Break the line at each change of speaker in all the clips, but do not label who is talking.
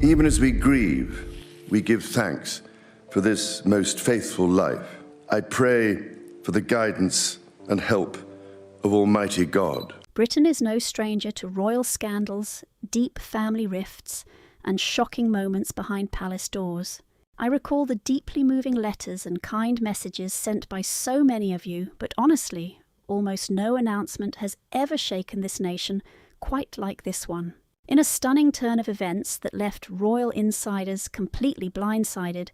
Even as we grieve, we give thanks for this most faithful life. I pray for the guidance and help of Almighty God.
Britain is no stranger to royal scandals, deep family rifts, and shocking moments behind palace doors. I recall the deeply moving letters and kind messages sent by so many of you, but honestly, almost no announcement has ever shaken this nation quite like this one. In a stunning turn of events that left royal insiders completely blindsided,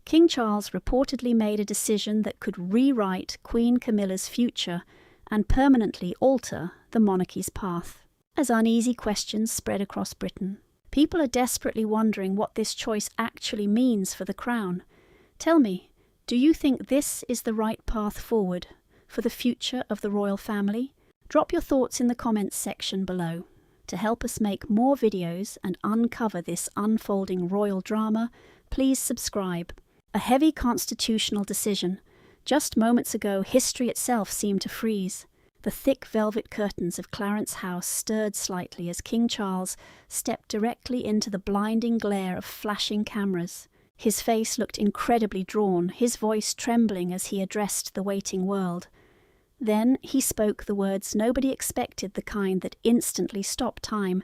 King Charles reportedly made a decision that could rewrite Queen Camilla's future and permanently alter the monarchy's path. As uneasy questions spread across Britain, people are desperately wondering what this choice actually means for the crown. Tell me, do you think this is the right path forward for the future of the royal family? Drop your thoughts in the comments section below. To help us make more videos and uncover this unfolding royal drama, please subscribe. A heavy constitutional decision. Just moments ago, history itself seemed to freeze. The thick velvet curtains of Clarence House stirred slightly as King Charles stepped directly into the blinding glare of flashing cameras. His face looked incredibly drawn, his voice trembling as he addressed the waiting world. Then he spoke the words nobody expected, the kind that instantly stop time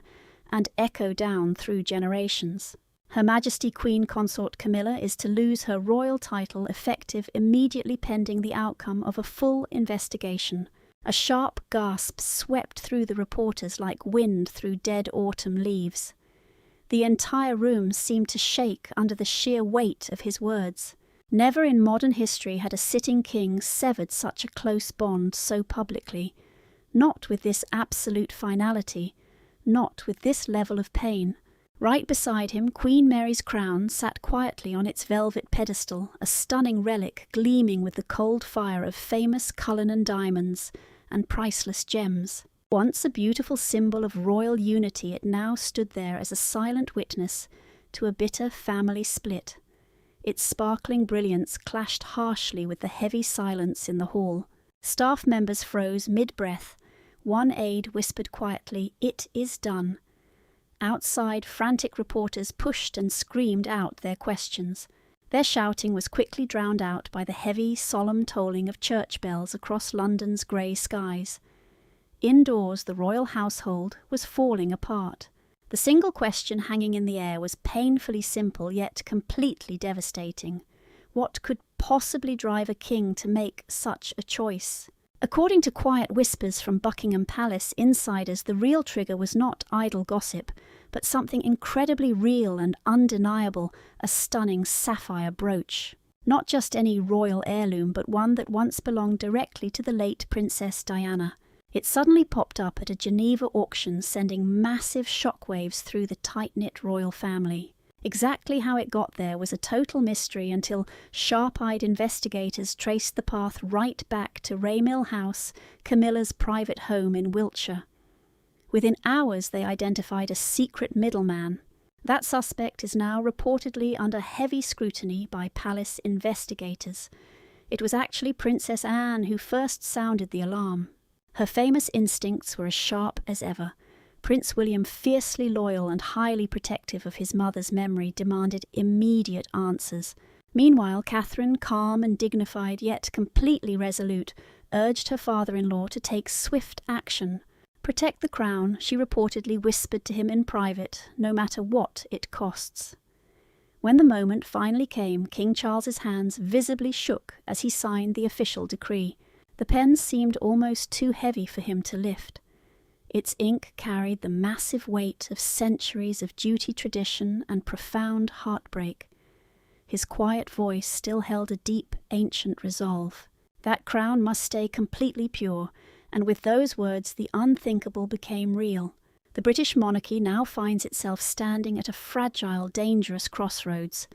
and echo down through generations. Her Majesty Queen Consort Camilla is to lose her royal title effective immediately pending the outcome of a full investigation. A sharp gasp swept through the reporters like wind through dead autumn leaves. The entire room seemed to shake under the sheer weight of his words. Never in modern history had a sitting king severed such a close bond so publicly. Not with this absolute finality, not with this level of pain. Right beside him, Queen Mary's crown sat quietly on its velvet pedestal, a stunning relic gleaming with the cold fire of famous Cullinan diamonds and priceless gems. Once a beautiful symbol of royal unity, it now stood there as a silent witness to a bitter family split. Its sparkling brilliance clashed harshly with the heavy silence in the hall. Staff members froze mid-breath. One aide whispered quietly, "It is done." Outside, frantic reporters pushed and screamed out their questions. Their shouting was quickly drowned out by the heavy, solemn tolling of church bells across London's grey skies. Indoors, the royal household was falling apart. The single question hanging in the air was painfully simple yet completely devastating. What could possibly drive a king to make such a choice? According to quiet whispers from Buckingham Palace insiders, the real trigger was not idle gossip, but something incredibly real and undeniable, a stunning sapphire brooch. Not just any royal heirloom, but one that once belonged directly to the late Princess Diana. It suddenly popped up at a Geneva auction, sending massive shockwaves through the tight-knit royal family. Exactly how it got there was a total mystery until sharp-eyed investigators traced the path right back to Raymill House, Camilla's private home in Wiltshire. Within hours they identified a secret middleman. That suspect is now reportedly under heavy scrutiny by palace investigators. It was actually Princess Anne who first sounded the alarm. Her famous instincts were as sharp as ever. Prince William, fiercely loyal and highly protective of his mother's memory, demanded immediate answers. Meanwhile, Catherine, calm and dignified yet completely resolute, urged her father-in-law to take swift action. Protect the crown, she reportedly whispered to him in private, no matter what it costs. When the moment finally came, King Charles's hands visibly shook as he signed the official decree. The pen seemed almost too heavy for him to lift. Its ink carried the massive weight of centuries of duty, tradition, and profound heartbreak. His quiet voice still held a deep, ancient resolve. That crown must stay completely pure, and with those words the unthinkable became real. The British monarchy now finds itself standing at a fragile, dangerous crossroads.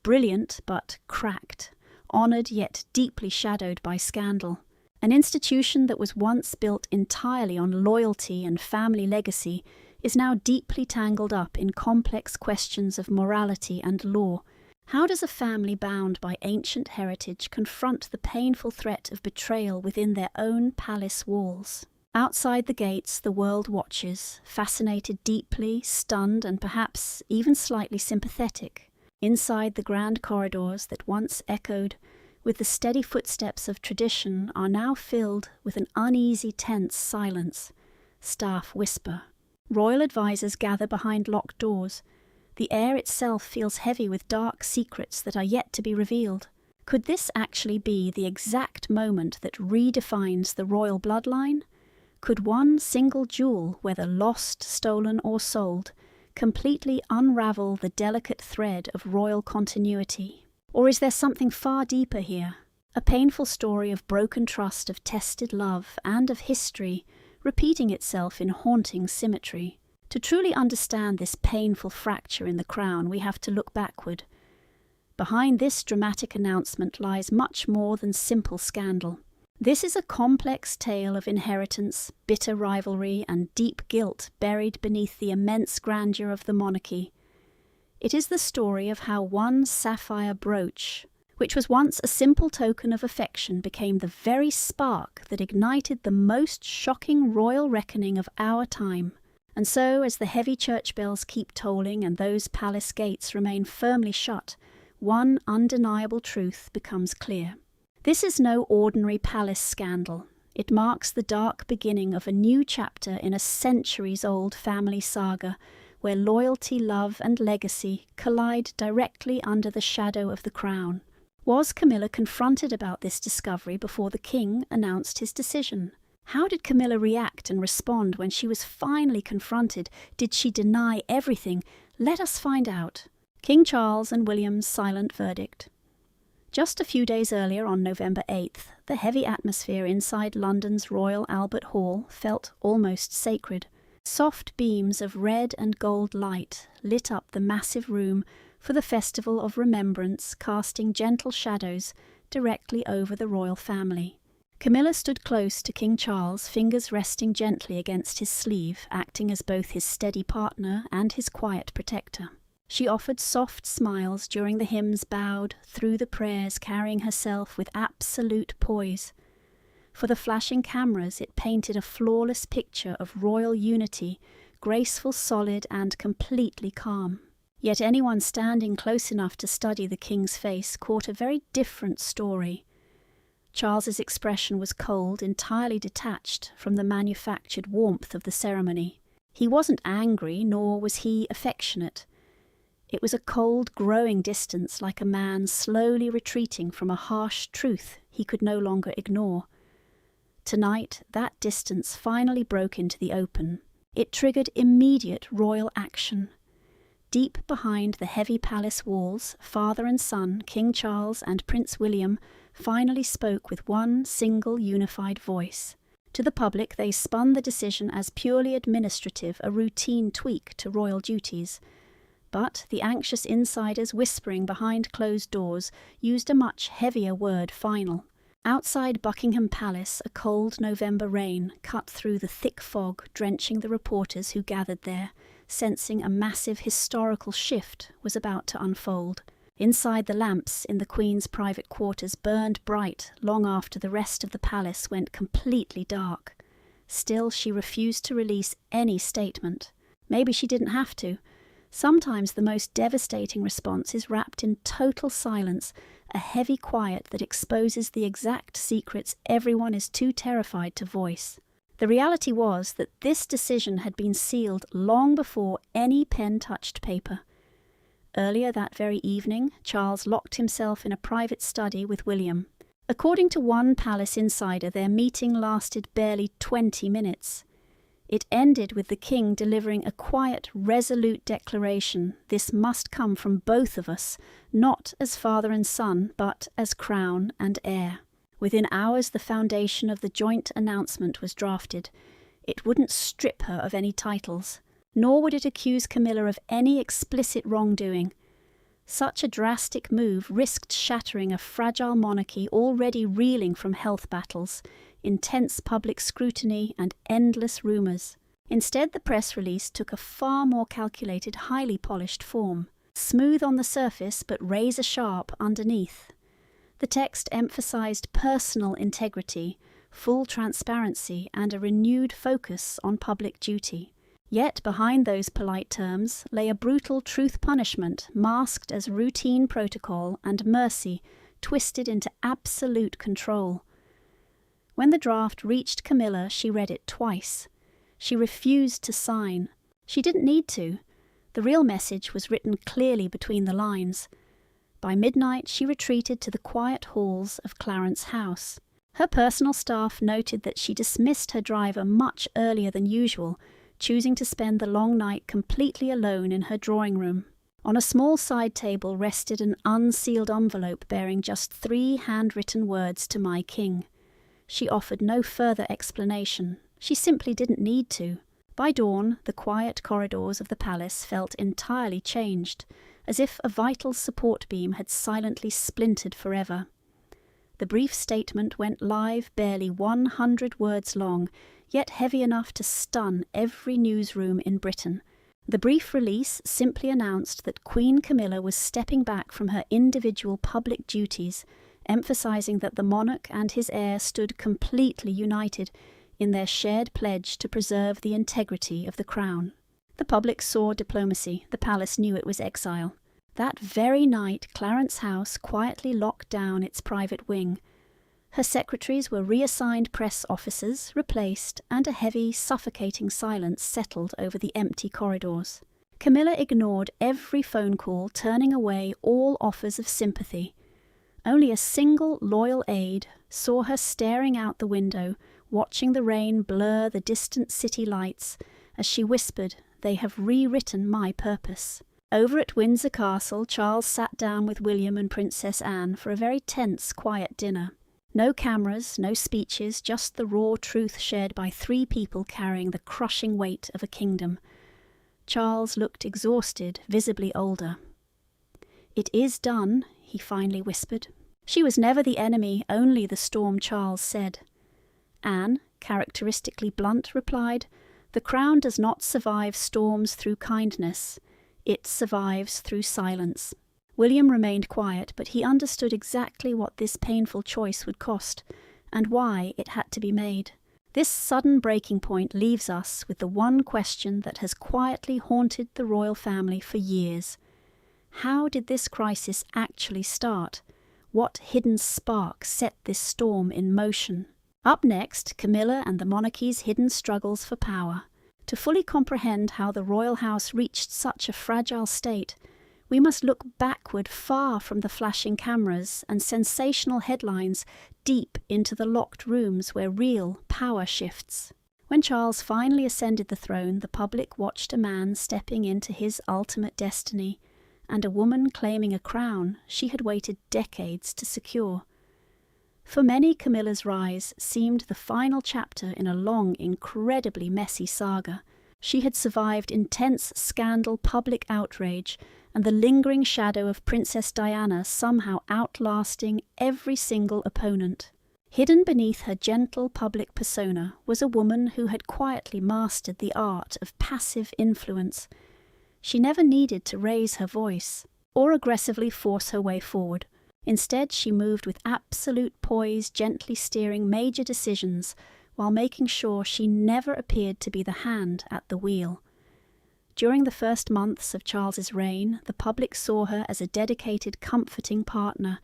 Brilliant but cracked, honoured yet deeply shadowed by scandal. An institution that was once built entirely on loyalty and family legacy is now deeply tangled up in complex questions of morality and law. How does a family bound by ancient heritage confront the painful threat of betrayal within their own palace walls? Outside the gates, the world watches, fascinated deeply, stunned, and perhaps even slightly sympathetic. Inside the grand corridors that once echoed with the steady footsteps of tradition are now filled with an uneasy, tense silence. Staff whisper. Royal advisors gather behind locked doors. The air itself feels heavy with dark secrets that are yet to be revealed. Could this actually be the exact moment that redefines the royal bloodline? Could one single jewel, whether lost, stolen, or sold, completely unravel the delicate thread of royal continuity? Or is there something far deeper here? A painful story of broken trust, of tested love, and of history repeating itself in haunting symmetry. To truly understand this painful fracture in the crown, we have to look backward. Behind this dramatic announcement lies much more than simple scandal. This is a complex tale of inheritance, bitter rivalry, and deep guilt buried beneath the immense grandeur of the monarchy. It is the story of how one sapphire brooch, which was once a simple token of affection, became the very spark that ignited the most shocking royal reckoning of our time. And so, as the heavy church bells keep tolling and those palace gates remain firmly shut, one undeniable truth becomes clear. This is no ordinary palace scandal. It marks the dark beginning of a new chapter in a centuries-old family saga, where loyalty, love, and legacy collide directly under the shadow of the crown. Was Camilla confronted about this discovery before the king announced his decision? How did Camilla react and respond when she was finally confronted? Did she deny everything? Let us find out. King Charles and William's silent verdict. Just a few days earlier, on November 8th, the heavy atmosphere inside London's Royal Albert Hall felt almost sacred. Soft beams of red and gold light lit up the massive room for the Festival of Remembrance, casting gentle shadows directly over the royal family. Camilla stood close to King Charles, fingers resting gently against his sleeve, acting as both his steady partner and his quiet protector. She offered soft smiles during the hymns, bowed through the prayers, carrying herself with absolute poise. For the flashing cameras, it painted a flawless picture of royal unity, graceful, solid, and completely calm. Yet anyone standing close enough to study the king's face caught a very different story. Charles's expression was cold, entirely detached from the manufactured warmth of the ceremony. He wasn't angry, nor was he affectionate. It was a cold, growing distance, like a man slowly retreating from a harsh truth he could no longer ignore. Tonight, that distance finally broke into the open. It triggered immediate royal action. Deep behind the heavy palace walls, father and son, King Charles and Prince William, finally spoke with one single unified voice. To the public, they spun the decision as purely administrative, a routine tweak to royal duties. But the anxious insiders whispering behind closed doors used a much heavier word, final. Outside Buckingham Palace, a cold November rain cut through the thick fog, drenching the reporters who gathered there, sensing a massive historical shift was about to unfold. Inside, the lamps in the Queen's private quarters burned bright long after the rest of the palace went completely dark. Still, she refused to release any statement. Maybe she didn't have to. Sometimes the most devastating response is wrapped in total silence, a heavy quiet that exposes the exact secrets everyone is too terrified to voice. The reality was that this decision had been sealed long before any pen touched paper. Earlier that very evening, Charles locked himself in a private study with William. According to one palace insider, their meeting lasted barely 20 minutes. It ended with the king delivering a quiet, resolute declaration: this must come from both of us, not as father and son, but as crown and heir. Within hours, the foundation of the joint announcement was drafted. It wouldn't strip her of any titles, nor would it accuse Camilla of any explicit wrongdoing. Such a drastic move risked shattering a fragile monarchy already reeling from health battles, intense public scrutiny, and endless rumours. Instead, the press release took a far more calculated, highly polished form, smooth on the surface but razor-sharp underneath. The text emphasised personal integrity, full transparency, and a renewed focus on public duty. Yet behind those polite terms lay a brutal truth punishment masked as routine protocol and mercy twisted into absolute control. When the draft reached Camilla, she read it twice. She refused to sign. She didn't need to. The real message was written clearly between the lines. By midnight, she retreated to the quiet halls of Clarence House. Her personal staff noted that she dismissed her driver much earlier than usual, choosing to spend the long night completely alone in her drawing room. On a small side table rested an unsealed envelope bearing just 3 handwritten words to my king. She offered no further explanation. She simply didn't need to. By dawn, the quiet corridors of the palace felt entirely changed, as if a vital support beam had silently splintered forever. The brief statement went live barely 100 words long, yet heavy enough to stun every newsroom in Britain. The brief release simply announced that Queen Camilla was stepping back from her individual public duties, emphasizing that the monarch and his heir stood completely united in their shared pledge to preserve the integrity of the crown. The public saw diplomacy. The palace knew it was exile. That very night, Clarence House quietly locked down its private wing. Her secretaries were reassigned press officers, replaced, and a heavy, suffocating silence settled over the empty corridors. Camilla ignored every phone call, turning away all offers of sympathy. Only a single loyal aide saw her staring out the window, watching the rain blur the distant city lights, as she whispered, "They have rewritten my purpose." Over at Windsor Castle, Charles sat down with William and Princess Anne for a very tense, quiet dinner. No cameras, no speeches, just the raw truth shared by 3 people carrying the crushing weight of a kingdom. Charles looked exhausted, visibly older. "It is done," he finally whispered. She was never the enemy, only the storm, Charles said. Anne, characteristically blunt, replied, "The crown does not survive storms through kindness. It survives through silence." William remained quiet, but he understood exactly what this painful choice would cost, and why it had to be made. This sudden breaking point leaves us with the one question that has quietly haunted the royal family for years. How did this crisis actually start? What hidden spark set this storm in motion? Up next, Camilla and the monarchy's hidden struggles for power. To fully comprehend how the royal house reached such a fragile state, we must look backward far from the flashing cameras and sensational headlines deep into the locked rooms where real power shifts. When Charles finally ascended the throne, the public watched a man stepping into his ultimate destiny, and a woman claiming a crown she had waited decades to secure. For many, Camilla's rise seemed the final chapter in a long, incredibly messy saga. She had survived intense scandal, public outrage, and the lingering shadow of Princess Diana somehow outlasting every single opponent. Hidden beneath her gentle public persona was a woman who had quietly mastered the art of passive influence. She never needed to raise her voice or aggressively force her way forward. Instead, she moved with absolute poise, gently steering major decisions while making sure she never appeared to be the hand at the wheel. During the first months of Charles's reign, the public saw her as a dedicated, comforting partner,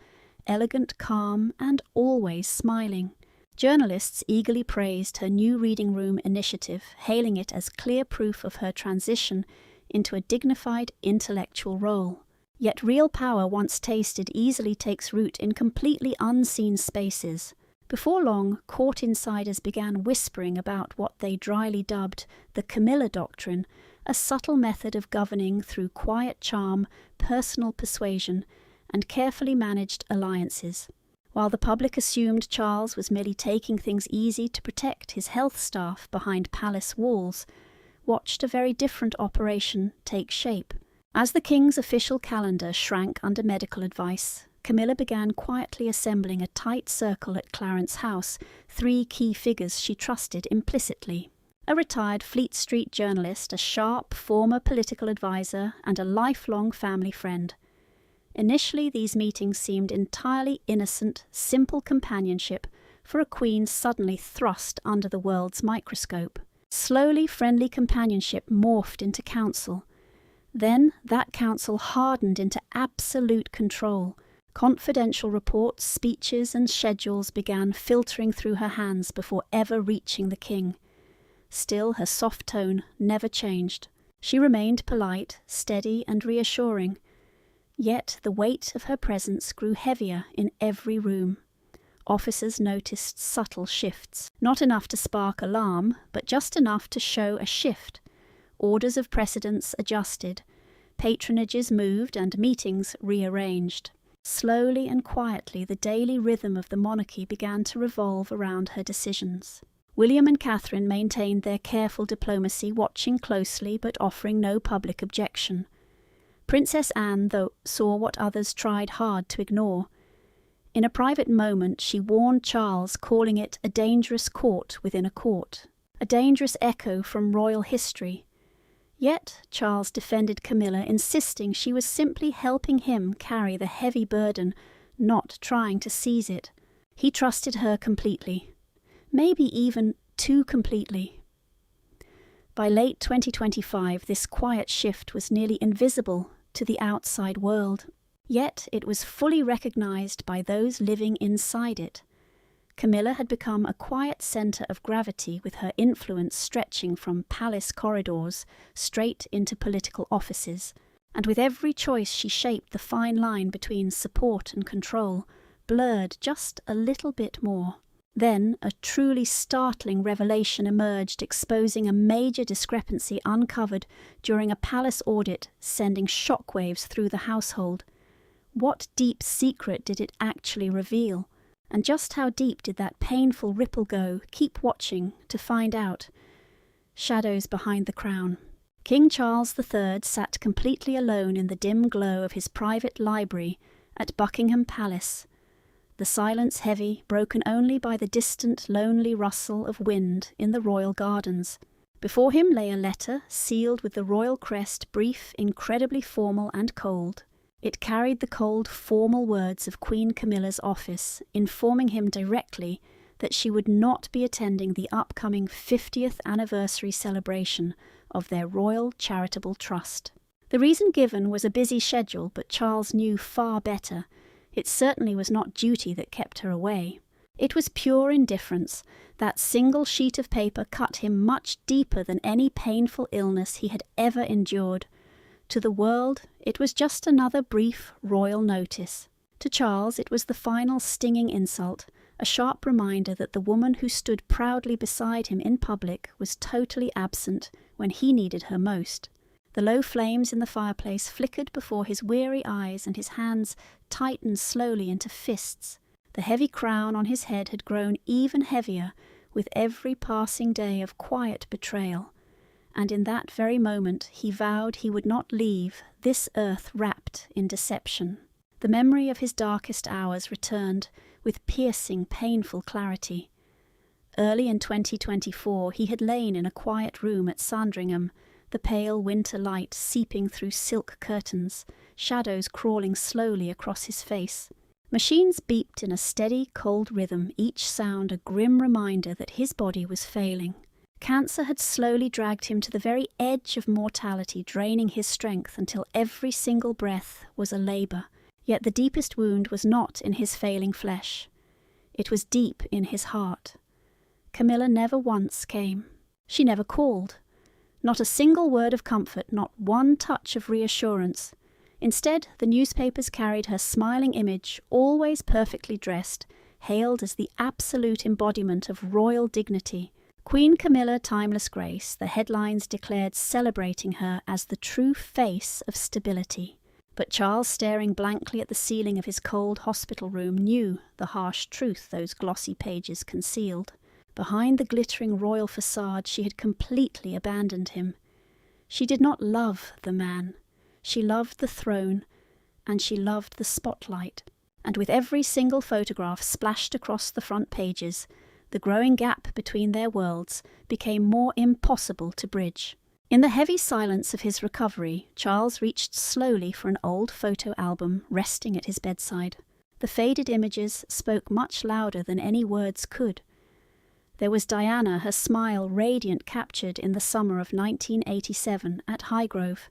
elegant, calm, and always smiling. Journalists eagerly praised her new reading room initiative, hailing it as clear proof of her transition into a dignified intellectual role. Yet real power, once tasted, easily takes root in completely unseen spaces. Before long, court insiders began whispering about what they dryly dubbed the Camilla Doctrine, a subtle method of governing through quiet charm, personal persuasion, and carefully managed alliances. While the public assumed Charles was merely taking things easy to protect his health staff behind palace walls, watched a very different operation take shape. As the king's official calendar shrank under medical advice, Camilla began quietly assembling a tight circle at Clarence House, 3 key figures she trusted implicitly. A retired Fleet Street journalist, a sharp former political advisor, and a lifelong family friend. Initially, these meetings seemed entirely innocent, simple companionship, for a queen suddenly thrust under the world's microscope. Slowly, friendly companionship morphed into counsel. Then that counsel hardened into absolute control. Confidential reports, speeches, and schedules began filtering through her hands before ever reaching the king. Still, her soft tone never changed. She remained polite, steady, and reassuring. Yet the weight of her presence grew heavier in every room. Officers noticed subtle shifts, not enough to spark alarm, but just enough to show a shift. Orders of precedence adjusted, patronages moved, and meetings rearranged. Slowly and quietly, the daily rhythm of the monarchy began to revolve around her decisions. William and Catherine maintained their careful diplomacy, watching closely but offering no public objection. Princess Anne, though, saw what others tried hard to ignore. In a private moment, she warned Charles, calling it a dangerous court within a court, a dangerous echo from royal history. Yet Charles defended Camilla, insisting she was simply helping him carry the heavy burden, not trying to seize it. He trusted her completely, maybe even too completely. By late 2025, this quiet shift was nearly invisible to the outside world. Yet it was fully recognized by those living inside it. Camilla had become a quiet center of gravity, with her influence stretching from palace corridors straight into political offices, and with every choice she shaped the fine line between support and control, blurred just a little bit more. Then a truly startling revelation emerged, exposing a major discrepancy uncovered during a palace audit, sending shockwaves through the household. What deep secret did it actually reveal? And just how deep did that painful ripple go? Keep watching to find out. Shadows behind the crown. King Charles III sat completely alone in the dim glow of his private library at Buckingham Palace, the silence heavy, broken only by the distant, lonely rustle of wind in the royal gardens. Before him lay a letter, sealed with the royal crest, brief, incredibly formal and cold. It carried the cold, formal words of Queen Camilla's office, informing him directly that she would not be attending the upcoming 50th anniversary celebration of their Royal Charitable Trust. The reason given was a busy schedule, but Charles knew far better. It certainly was not duty that kept her away. It was pure indifference. That single sheet of paper cut him much deeper than any painful illness he had ever endured. To the world, it was just another brief royal notice. To Charles, it was the final stinging insult, a sharp reminder that the woman who stood proudly beside him in public was totally absent when he needed her most. The low flames in the fireplace flickered before his weary eyes, and his hands tightened slowly into fists. The heavy crown on his head had grown even heavier with every passing day of quiet betrayal. And in that very moment he vowed he would not leave this earth wrapped in deception. The memory of his darkest hours returned with piercing, painful clarity. Early in 2024 he had lain in a quiet room at Sandringham, the pale winter light seeping through silk curtains, shadows crawling slowly across his face. Machines beeped in a steady, cold rhythm, each sound a grim reminder that his body was failing. Cancer had slowly dragged him to the very edge of mortality, draining his strength until every single breath was a labour. Yet the deepest wound was not in his failing flesh. It was deep in his heart. Camilla never once came. She never called. Not a single word of comfort, not one touch of reassurance. Instead, the newspapers carried her smiling image, always perfectly dressed, hailed as the absolute embodiment of royal dignity. Queen Camilla, timeless grace, the headlines declared, celebrating her as the true face of stability. But Charles, staring blankly at the ceiling of his cold hospital room, knew the harsh truth those glossy pages concealed. Behind the glittering royal facade, she had completely abandoned him. She did not love the man. She loved the throne, and she loved the spotlight. And with every single photograph splashed across the front pages, the growing gap between their worlds became more impossible to bridge. In the heavy silence of his recovery, Charles reached slowly for an old photo album resting at his bedside. The faded images spoke much louder than any words could. There was Diana, her smile radiant, captured in the summer of 1987 at Highgrove.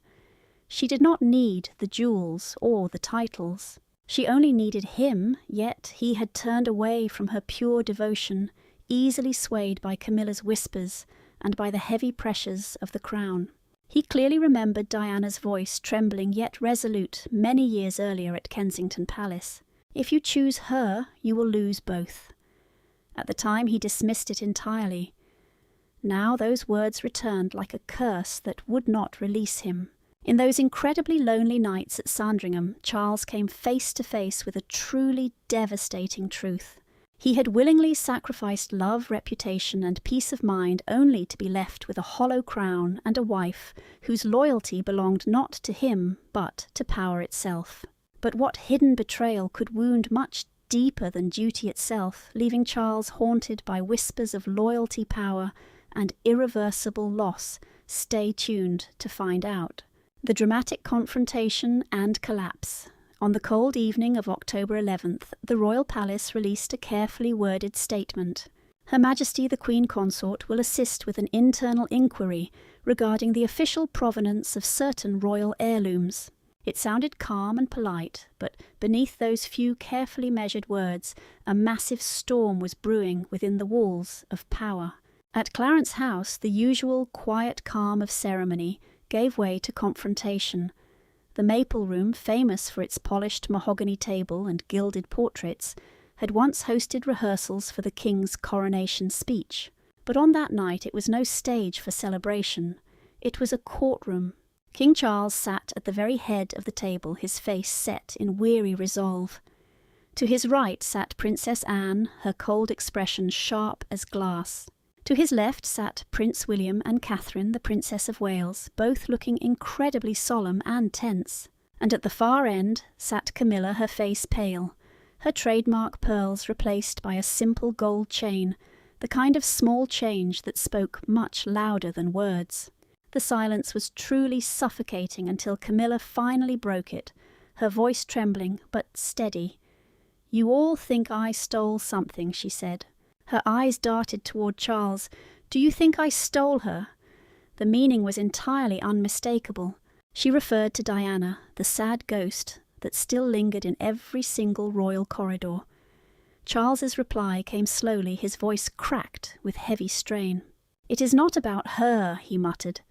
She did not need the jewels or the titles. She only needed him, yet he had turned away from her pure devotion, easily swayed by Camilla's whispers and by the heavy pressures of the crown. He clearly remembered Diana's voice, trembling yet resolute, many years earlier at Kensington Palace. If you choose her, you will lose both. At the time he dismissed it entirely. Now those words returned like a curse that would not release him. In those incredibly lonely nights at Sandringham, Charles came face to face with a truly devastating truth. He had willingly sacrificed love, reputation, and peace of mind only to be left with a hollow crown and a wife whose loyalty belonged not to him but to power itself. But what hidden betrayal could wound much deeper than duty itself, leaving Charles haunted by whispers of loyalty, power, and irreversible loss? Stay tuned to find out. The dramatic confrontation and collapse. On the cold evening of October 11th, the Royal Palace released a carefully worded statement. Her Majesty the Queen Consort will assist with an internal inquiry regarding the official provenance of certain royal heirlooms. It sounded calm and polite, but beneath those few carefully measured words, a massive storm was brewing within the walls of power. At Clarence House, the usual quiet calm of ceremony gave way to confrontation. The Maple Room, famous for its polished mahogany table and gilded portraits, had once hosted rehearsals for the King's coronation speech. But on that night it was no stage for celebration. It was a courtroom. King Charles sat at the very head of the table, his face set in weary resolve. To his right sat Princess Anne, her cold expression sharp as glass. To his left sat Prince William and Catherine, the Princess of Wales, both looking incredibly solemn and tense. And at the far end sat Camilla, her face pale, her trademark pearls replaced by a simple gold chain, the kind of small change that spoke much louder than words. The silence was truly suffocating until Camilla finally broke it, her voice trembling but steady. "You all think I stole something," she said. Her eyes darted toward Charles. "Do you think I stole her?" The meaning was entirely unmistakable. She referred to Diana, the sad ghost that still lingered in every single royal corridor. Charles's reply came slowly, his voice cracked with heavy strain. "It is not about her," he muttered.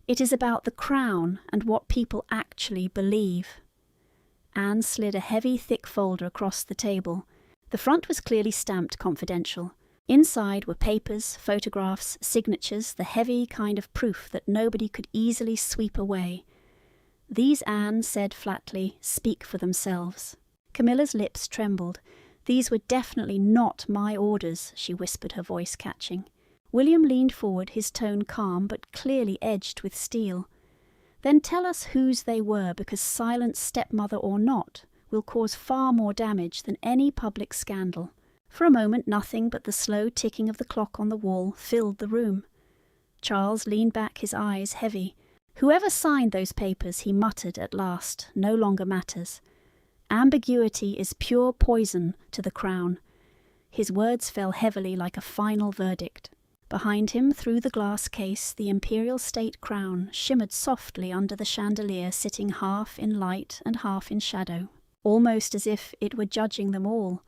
"It is about the crown and what people actually believe." Anne slid a heavy, thick folder across the table. The front was clearly stamped confidential. Inside were papers, photographs, signatures, the heavy kind of proof that nobody could easily sweep away. These, Anne said flatly, speak for themselves. Camilla's lips trembled. "These were definitely not my orders," she whispered, her voice catching. William leaned forward, his tone calm but clearly edged with steel. "Then tell us whose they were, because silence, stepmother or not, will cause far more damage than any public scandal." For a moment nothing but the slow ticking of the clock on the wall filled the room. Charles leaned back, his eyes heavy. "Whoever signed those papers," he muttered at last, "no longer matters. Ambiguity is pure poison to the crown." His words fell heavily like a final verdict. Behind him, through the glass case, the imperial state crown shimmered softly under the chandelier, sitting half in light and half in shadow, almost as if it were judging them all.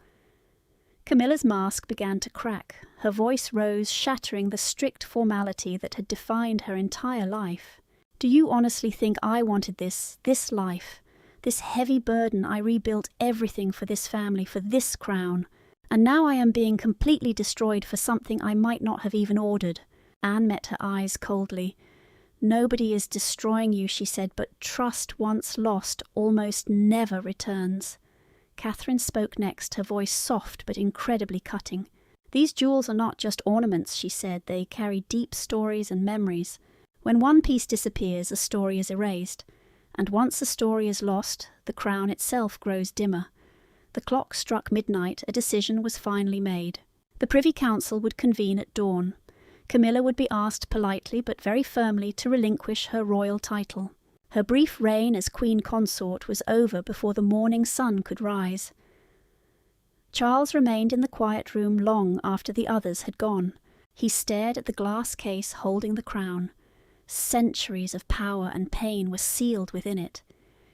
Camilla's mask began to crack. Her voice rose, shattering the strict formality that had defined her entire life. "Do you honestly think I wanted this life? This heavy burden? I rebuilt everything for this family, for this crown. And now I am being completely destroyed for something I might not have even ordered." Anne met her eyes coldly. "Nobody is destroying you," she said, "but trust once lost almost never returns." Catherine spoke next, her voice soft but incredibly cutting. "These jewels are not just ornaments," she said. "They carry deep stories and memories. When one piece disappears, a story is erased. And once a story is lost, the crown itself grows dimmer." The clock struck midnight. A decision was finally made. The Privy Council would convene at dawn. Camilla would be asked politely but very firmly to relinquish her royal title. Her brief reign as Queen Consort was over before the morning sun could rise. Charles remained in the quiet room long after the others had gone. He stared at the glass case holding the crown. Centuries of power and pain were sealed within it.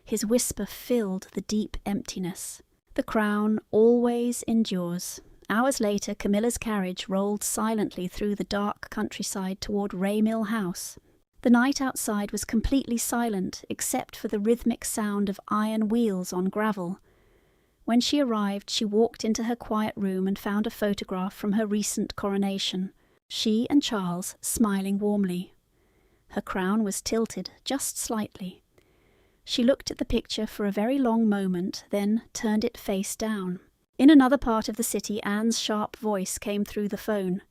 His whisper filled the deep emptiness. The crown always endures. Hours later, Camilla's carriage rolled silently through the dark countryside toward Raymill House. The night outside was completely silent except for the rhythmic sound of iron wheels on gravel. When she arrived, she walked into her quiet room and found a photograph from her recent coronation. She and Charles smiling warmly. Her crown was tilted just slightly. She looked at the picture for a very long moment, then turned it face down. In another part of the city, Anne's sharp voice came through the phone.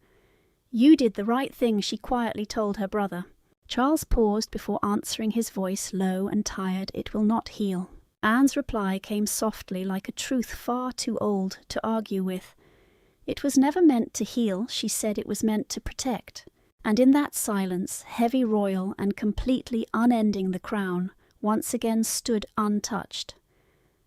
"You did the right thing," she quietly told her brother. Charles paused before answering, his voice low and tired. "It will not heal." Anne's reply came softly, like a truth far too old to argue with. "It was never meant to heal," she said. "It was meant to protect." And in that silence, heavy, royal, and completely unending, the crown once again stood untouched.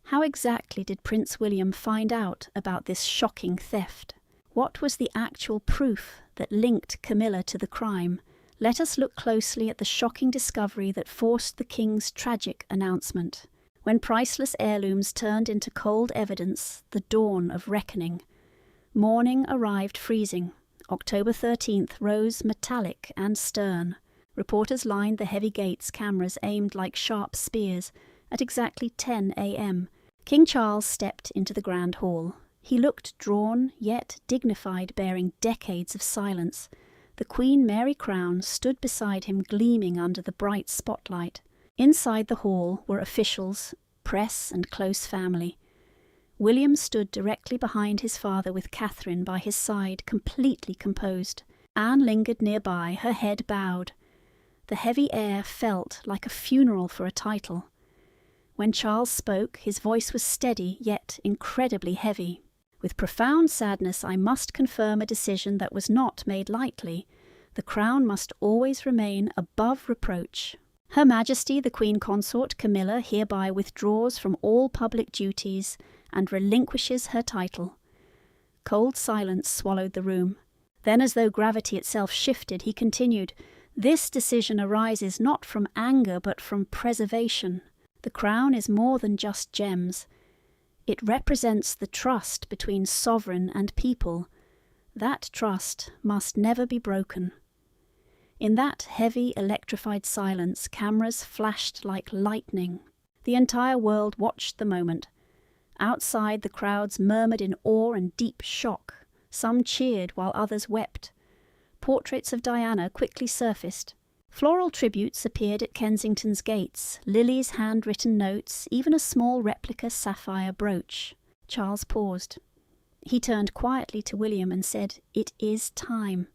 How exactly did Prince William find out about this shocking theft? What was the actual proof that linked Camilla to the crime? Let us look closely at the shocking discovery that forced the king's tragic announcement. When priceless heirlooms turned into cold evidence, the dawn of reckoning. Morning arrived freezing. October 13th rose metallic and stern. Reporters lined the heavy gates, cameras aimed like sharp spears. At exactly 10 a.m., King Charles stepped into the grand hall. He looked drawn, yet dignified, bearing decades of silence. The Queen Mary crown stood beside him, gleaming under the bright spotlight. Inside the hall were officials, press, and close family. William stood directly behind his father with Catherine by his side, completely composed. Anne lingered nearby, her head bowed. The heavy air felt like a funeral for a title. When Charles spoke, his voice was steady, yet incredibly heavy. "With profound sadness, I must confirm a decision that was not made lightly. The crown must always remain above reproach. Her Majesty, the Queen Consort Camilla, hereby withdraws from all public duties and relinquishes her title." Cold silence swallowed the room. Then, as though gravity itself shifted, he continued, "This decision arises not from anger but from preservation. The crown is more than just gems. It represents the trust between sovereign and people. That trust must never be broken." In that heavy, electrified silence, cameras flashed like lightning. The entire world watched the moment. Outside, the crowds murmured in awe and deep shock. Some cheered while others wept. Portraits of Diana quickly surfaced. Floral tributes appeared at Kensington's gates, Lily's handwritten notes, even a small replica sapphire brooch. Charles paused. He turned quietly to William and said, "It is time."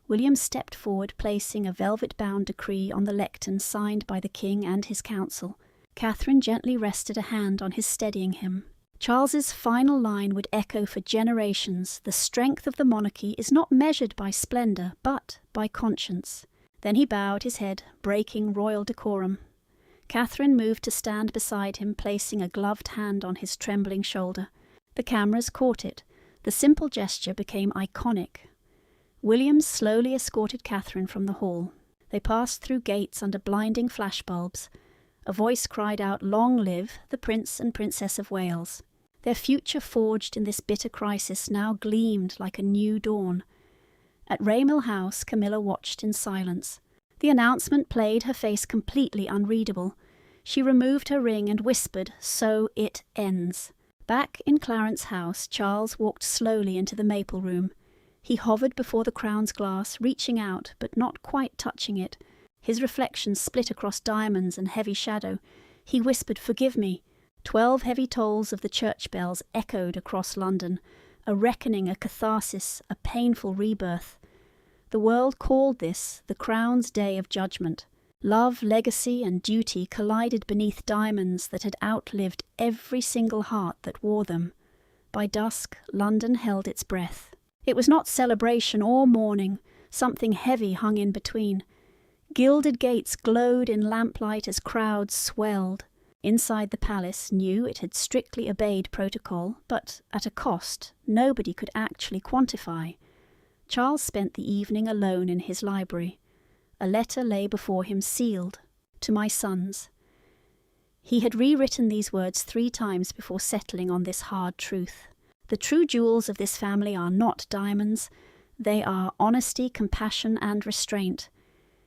William stepped forward, placing a velvet-bound decree on the lectern signed by the king and his council. Catherine gently rested a hand on his, steadying him. Charles's final line would echo for generations. "The strength of the monarchy is not measured by splendour, but by conscience." Then he bowed his head, breaking royal decorum. Catherine moved to stand beside him, placing a gloved hand on his trembling shoulder. The cameras caught it. The simple gesture became iconic. William slowly escorted Catherine from the hall. They passed through gates under blinding flashbulbs. A voice cried out, "Long live the Prince and Princess of Wales." Their future forged in this bitter crisis now gleamed like a new dawn. At Raymill House, Camilla watched in silence. The announcement played, her face completely unreadable. She removed her ring and whispered, "So it ends." Back in Clarence House, Charles walked slowly into the maple room. He hovered before the crown's glass, reaching out but not quite touching it. His reflection split across diamonds and heavy shadow. He whispered, "Forgive me." 12 heavy tolls of the church bells echoed across London. A reckoning, a catharsis, a painful rebirth. The world called this the Crown's Day of Judgment. Love, legacy, and duty collided beneath diamonds that had outlived every single heart that wore them. By dusk, London held its breath. It was not celebration or mourning. Something heavy hung in between. Gilded gates glowed in lamplight as crowds swelled. inside the palace knew it had strictly obeyed protocol, but at a cost nobody could actually quantify. Charles spent the evening alone in his library. A letter lay before him sealed, "To my sons." He had rewritten these words 3 times before settling on this hard truth. The true jewels of this family are not diamonds. They are honesty, compassion, and restraint.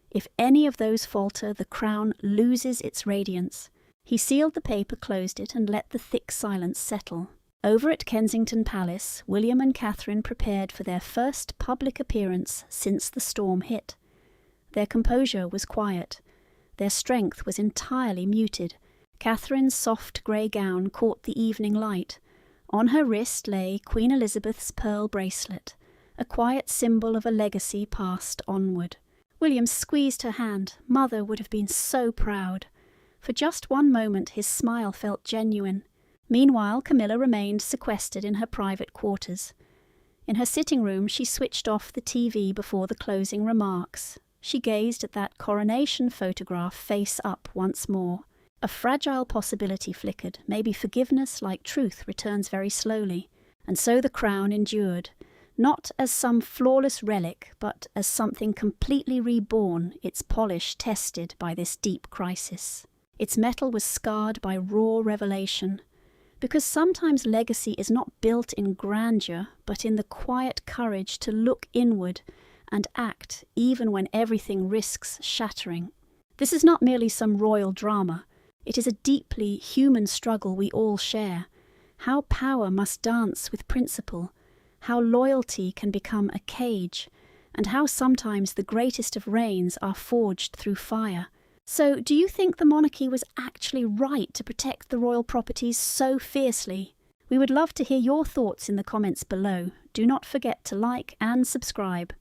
If any of those falter, the crown loses its radiance. He sealed the paper, closed it, and let the thick silence settle. Over at Kensington Palace, William and Catherine prepared for their first public appearance since the storm hit. Their composure was quiet. Their strength was entirely muted. Catherine's soft grey gown caught the evening light. On her wrist lay Queen Elizabeth's pearl bracelet, a quiet symbol of a legacy passed onward. William squeezed her hand. Mother would have been so proud. For just one moment his smile felt genuine. Meanwhile, Camilla remained sequestered in her private quarters. In her sitting room, she switched off the TV before the closing remarks. She gazed at that coronation photograph face up once more. A fragile possibility flickered. Maybe forgiveness, like truth, returns very slowly. And so the crown endured, not as some flawless relic, but as something completely reborn, its polish tested by this deep crisis. Its metal was scarred by raw revelation. Because sometimes legacy is not built in grandeur, but in the quiet courage to look inward and act even when everything risks shattering. This is not merely some royal drama. It is a deeply human struggle we all share. How power must dance with principle, how loyalty can become a cage, and how sometimes the greatest of reigns are forged through fire. So, do you think the monarchy was actually right to protect the royal properties so fiercely? We would love to hear your thoughts in the comments below. Do not forget to like and subscribe.